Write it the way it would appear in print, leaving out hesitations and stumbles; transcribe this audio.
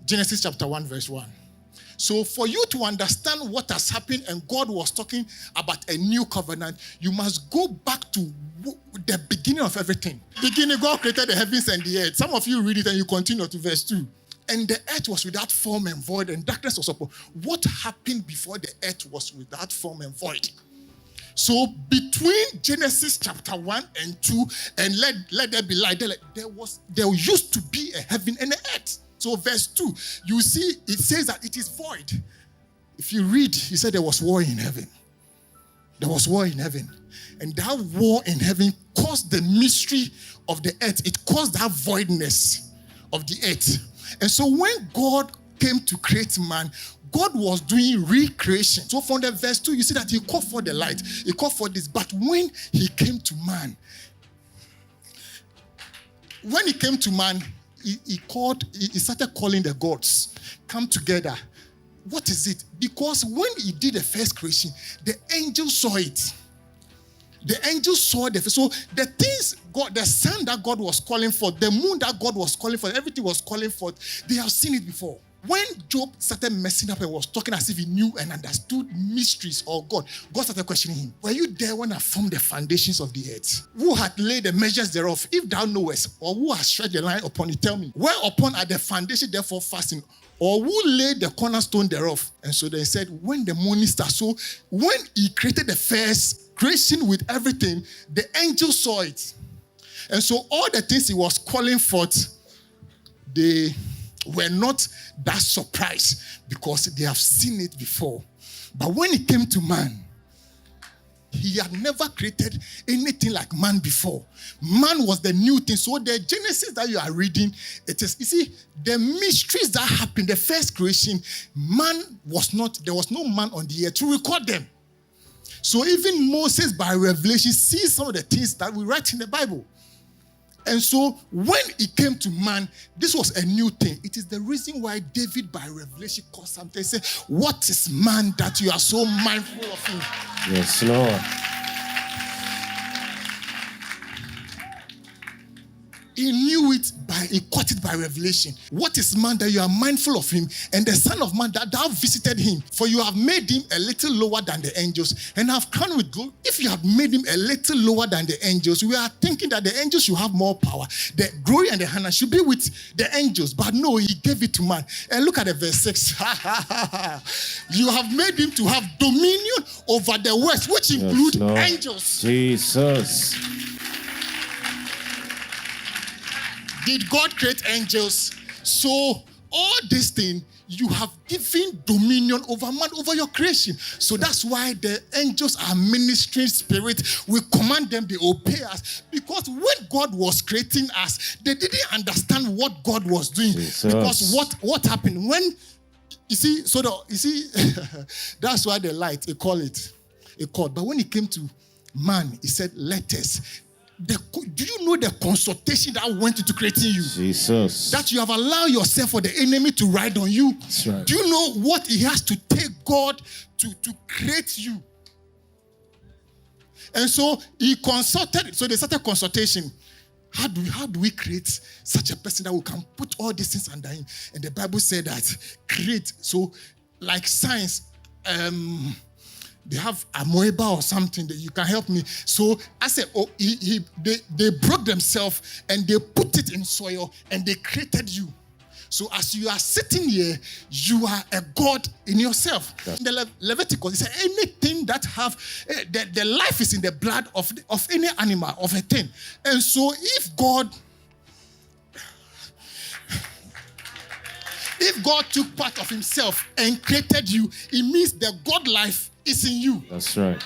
Genesis chapter 1 verse 1. So for you to understand what has happened and God was talking about a new covenant, you must go back to the beginning of everything. Beginning, God created the heavens and the earth. Some of you read it and you continue to verse 2. And the earth was without form and void, and darkness was upon. What happened before the earth was without form and void? So between Genesis chapter 1 and 2, and let there be light, there used to be a heaven and an earth. So verse 2, you see, it says that it is void. If you read, he said there was war in heaven. There was war in heaven. And that war in heaven caused the mystery of the earth. It caused that voidness of the earth. And so when God came to create man, God was doing recreation. So from the verse 2, you see that he called for the light. He called for this. But when he came to man, he started calling the gods, come together. What is it? Because when he did the first creation, the angels saw it. The angels saw so the things the sun that God was calling for, the moon that God was calling for, everything was calling for, they have seen it before. When Job started messing up and was talking as if he knew and understood mysteries of God started questioning him. Were you there when I formed the foundations of the earth? Who had laid the measures thereof? If thou knowest, or who has stretched the line upon it, tell me. Whereupon are the foundation therefore fasting? Or who laid the cornerstone thereof? And so they said, when the morning star, so when he created the first creation with everything, the angels saw it. And so all the things he was calling forth, they were not that surprised because they have seen it before. But when it came to man, he had never created anything like man before. Man was the new thing. So the Genesis that you are reading, it is, you see, the mysteries that happened, the first creation, there was no man on the earth to record them. So even Moses, by revelation, sees some of the things that we write in the Bible. And so when it came to man, this was a new thing. It is the reason why David, by revelation, called something, said, what is man that you are so mindful of him? Yes, Lord. He knew it he caught it by revelation. What is man that you are mindful of him, and the son of man that thou visited him? For you have made him a little lower than the angels, and have crowned with glory. If you have made him a little lower than the angels, we are thinking that the angels should have more power. The glory and the honor should be with the angels, but no, he gave it to man. And look at the verse 6. You have made him to have dominion over the works, which include angels. Jesus. Did God create angels? So all these things, you have given dominion over man, over your creation. So that's why the angels are ministering spirits. We command them, they obey us. Because when God was creating us, they didn't understand what God was doing. Jesus. Because what happened? When, that's why the light, they call it a code. But when it came to man, he said, let us. Do you know the consultation that went into creating you? Jesus. That you have allowed yourself for the enemy to ride on you? That's right. Do you know what he has to take God to create you? And so he consulted, so they started consultation. How do we create such a person that we can put all these things under him? And the Bible said that create, so like science, they have amoeba or something that you can help me. So I said, they broke themselves and they put it in soil and they created you. So as you are sitting here, you are a God in yourself. In the Leviticus, it said anything that have, the life is in the blood of any animal, of a thing. And so if God took part of himself and created you, it means the God life is in you. That's right.